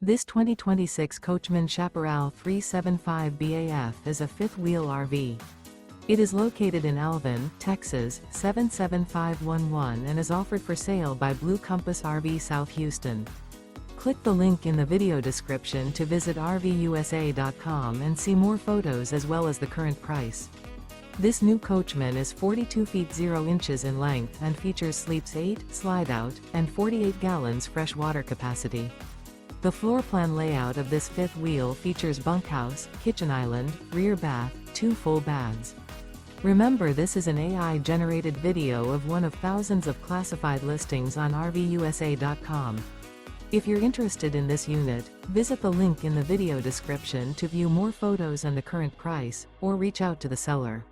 This 2026 Coachmen Chaparral 375 BAF is a fifth-wheel RV. It is located in Alvin, Texas, 77511 and is offered for sale by Blue Compass RV South Houston. Click the link in the video description to visit RVUSA.com and see more photos as well as the current price. This new Coachmen is 42 feet 0 inches in length and features sleeps 8, slide-out, and 48 gallons fresh water capacity. The floor plan layout of this fifth wheel features bunkhouse, kitchen island, rear bath, 2 full baths. Remember, this is an AI-generated video of one of thousands of classified listings on RVUSA.com. If you're interested in this unit, visit the link in the video description to view more photos and the current price, or reach out to the seller.